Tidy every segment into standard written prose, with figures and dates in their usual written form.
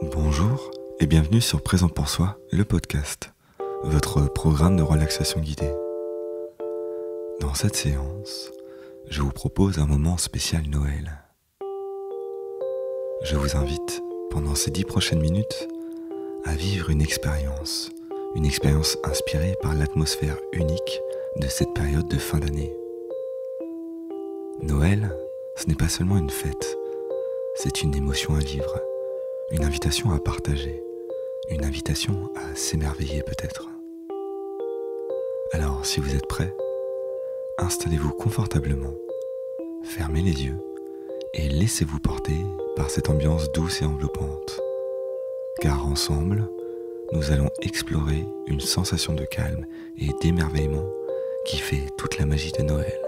Bonjour et bienvenue sur Présent pour Soi, le podcast, votre programme de relaxation guidée. Dans cette séance, je vous propose un moment spécial Noël. Je vous invite, pendant ces 10 prochaines minutes, à vivre une expérience inspirée par l'atmosphère unique de cette période de fin d'année. Noël, ce n'est pas seulement une fête, c'est une émotion à vivre, une invitation à partager, une invitation à s'émerveiller peut-être. Alors, si vous êtes prêts, installez-vous confortablement, fermez les yeux et laissez-vous porter par cette ambiance douce et enveloppante. Car ensemble, nous allons explorer une sensation de calme et d'émerveillement qui fait toute la magie de Noël.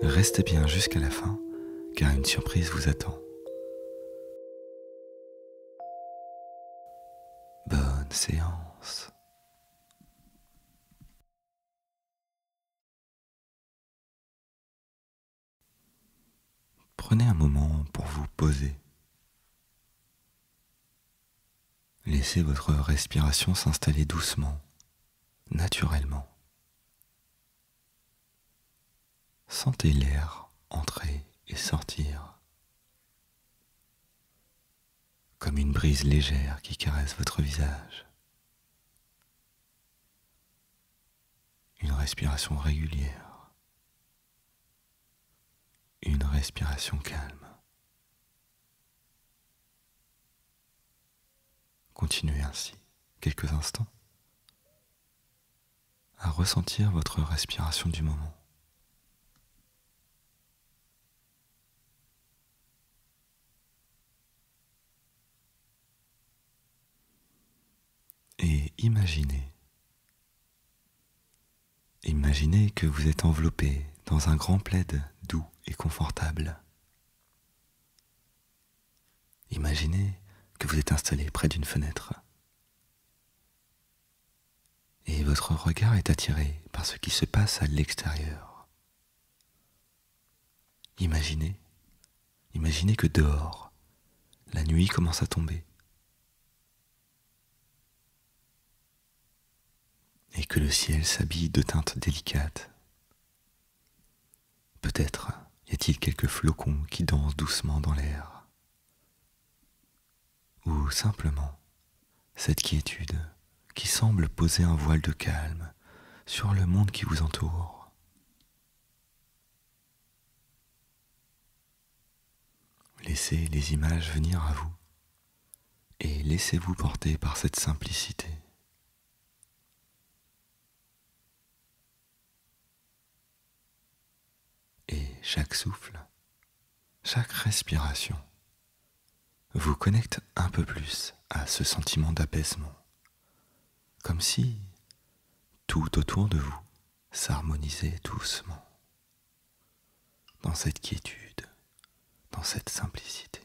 Restez bien jusqu'à la fin, car une surprise vous attend. Bonne séance. Prenez un moment pour vous poser. Laissez votre respiration s'installer doucement, naturellement. Sentez l'air entrer et sortir, comme une brise légère qui caresse votre visage. Une respiration régulière, une respiration calme. Continuez ainsi quelques instants à ressentir votre respiration du moment. Et imaginez que vous êtes enveloppé dans un grand plaid doux et confortable. Imaginez que vous êtes installé près d'une fenêtre. Et votre regard est attiré par ce qui se passe à l'extérieur. Imaginez que dehors, la nuit commence à tomber. Et que le ciel s'habille de teintes délicates. Peut-être y a-t-il quelques flocons qui dansent doucement dans l'air. Ou simplement cette quiétude qui semble poser un voile de calme sur le monde qui vous entoure. Laissez les images venir à vous et laissez-vous porter par cette simplicité. Et chaque souffle, chaque respiration vous connecte un peu plus à ce sentiment d'apaisement, comme si tout autour de vous s'harmonisait doucement, dans cette quiétude, dans cette simplicité.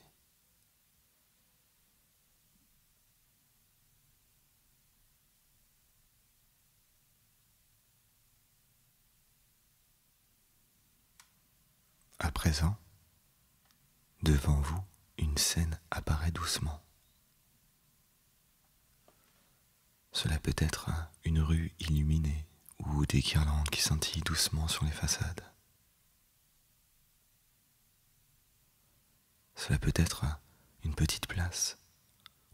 À présent, devant vous, une scène apparaît doucement. Cela peut être une rue illuminée ou des guirlandes qui scintillent doucement sur les façades. Cela peut être une petite place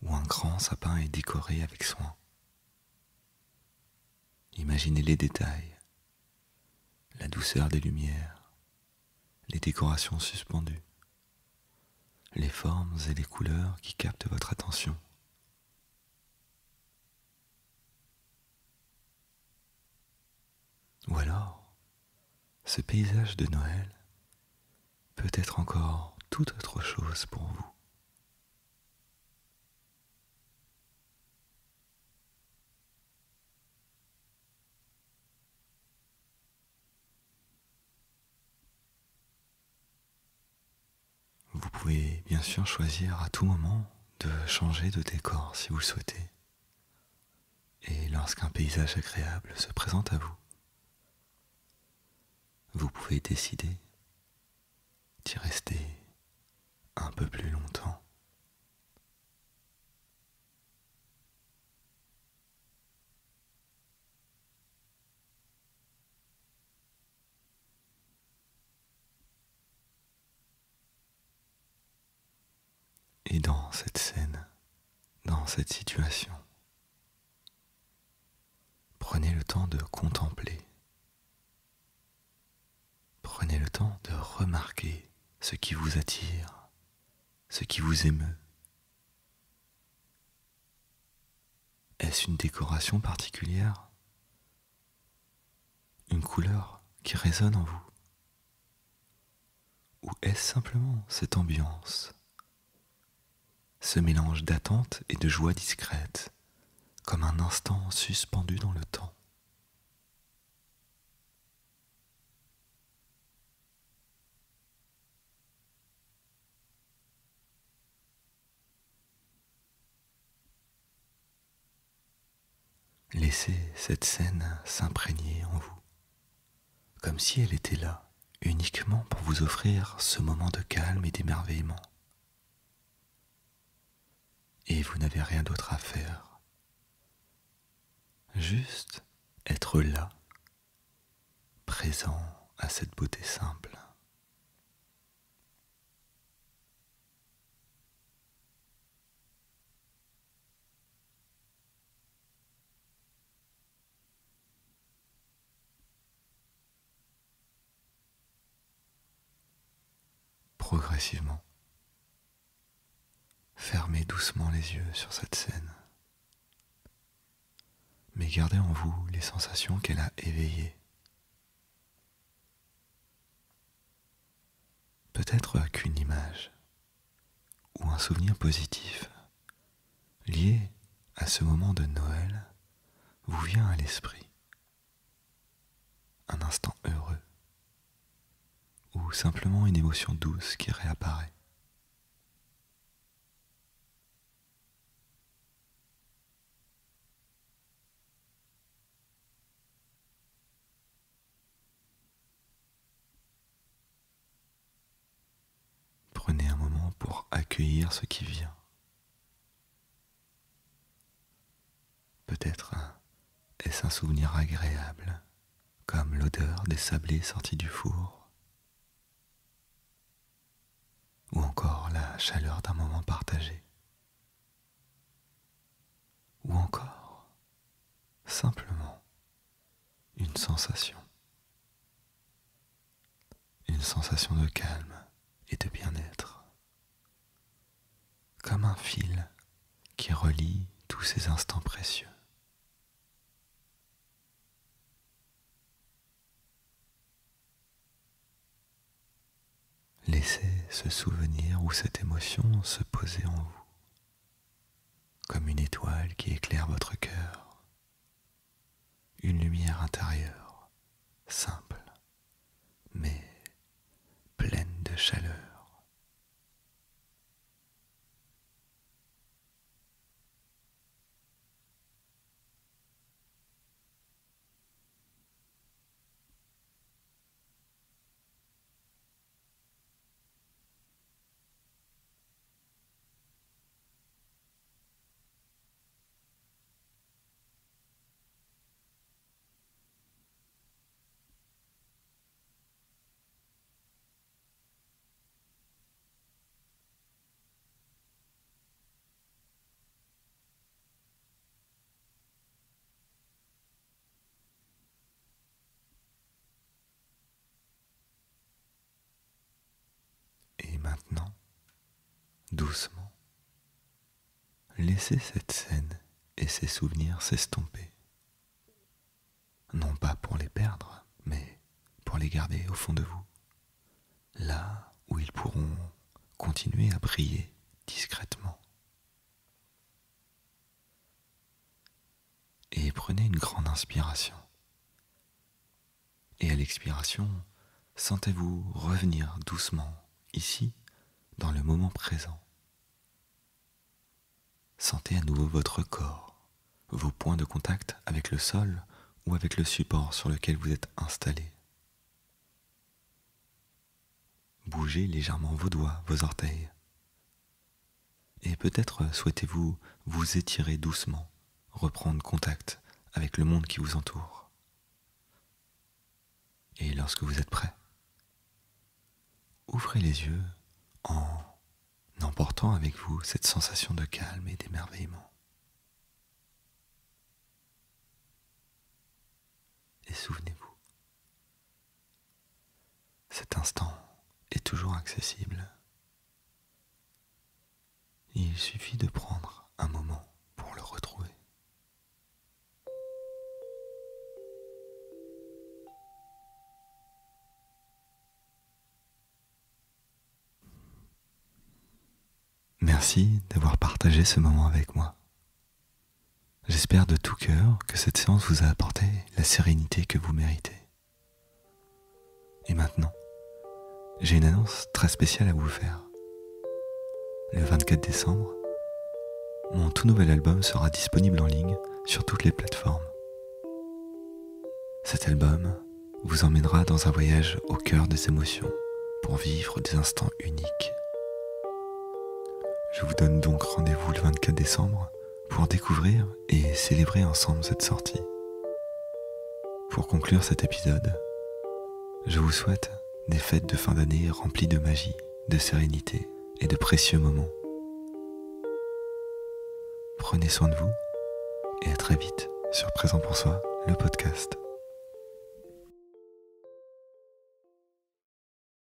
où un grand sapin est décoré avec soin. Imaginez les détails, la douceur des lumières, les décorations suspendues, les formes et les couleurs qui captent votre attention. Ou alors, ce paysage de Noël peut être encore toute autre chose pour vous. Vous pouvez bien sûr choisir à tout moment de changer de décor si vous le souhaitez. Et lorsqu'un paysage agréable se présente à vous, vous pouvez décider d'y rester un peu plus longtemps. Soyez dans cette scène, dans cette situation. Prenez le temps de contempler. Prenez le temps de remarquer ce qui vous attire, ce qui vous émeut. Est-ce une décoration particulière? Une couleur qui résonne en vous? Ou est-ce simplement cette ambiance, ce mélange d'attente et de joie discrète, comme un instant suspendu dans le temps? Laissez cette scène s'imprégner en vous, comme si elle était là, uniquement pour vous offrir ce moment de calme et d'émerveillement. Et vous n'avez rien d'autre à faire, juste être là, présent à cette beauté simple. Progressivement, fermez doucement les yeux sur cette scène, mais gardez en vous les sensations qu'elle a éveillées. Peut-être qu'une image ou un souvenir positif lié à ce moment de Noël vous vient à l'esprit. Un instant heureux ou simplement une émotion douce qui réapparaît. Prenez un moment pour accueillir ce qui vient. Peut-être est-ce un souvenir agréable, comme l'odeur des sablés sortis du four, ou encore la chaleur d'un moment partagé, ou encore simplement une sensation de calme et de bien-être, comme un fil qui relie tous ces instants précieux. Laissez ce souvenir ou cette émotion se poser en vous, comme une étoile qui éclaire votre cœur, une lumière intérieure, simple, mais pleine de chaleur. Et maintenant, doucement, laissez cette scène et ces souvenirs s'estomper. Non pas pour les perdre, mais pour les garder au fond de vous, là où ils pourront continuer à briller discrètement. Et prenez une grande inspiration. Et à l'expiration, sentez-vous revenir doucement ici, dans le moment présent. Sentez à nouveau votre corps, vos points de contact avec le sol ou avec le support sur lequel vous êtes installé. Bougez légèrement vos doigts, vos orteils. Et peut-être souhaitez-vous vous étirer doucement, reprendre contact avec le monde qui vous entoure. Et lorsque vous êtes prêt, ouvrez les yeux en emportant avec vous cette sensation de calme et d'émerveillement. Et souvenez-vous, cet instant est toujours accessible. Il suffit de prendre un moment pour le retrouver. Merci d'avoir partagé ce moment avec moi. J'espère de tout cœur que cette séance vous a apporté la sérénité que vous méritez. Et maintenant, j'ai une annonce très spéciale à vous faire. Le 24 décembre, mon tout nouvel album sera disponible en ligne sur toutes les plateformes. Cet album vous emmènera dans un voyage au cœur des émotions pour vivre des instants uniques. Je vous donne donc rendez-vous le 24 décembre pour découvrir et célébrer ensemble cette sortie. Pour conclure cet épisode, je vous souhaite des fêtes de fin d'année remplies de magie, de sérénité et de précieux moments. Prenez soin de vous et à très vite sur Présent pour Soi, le podcast.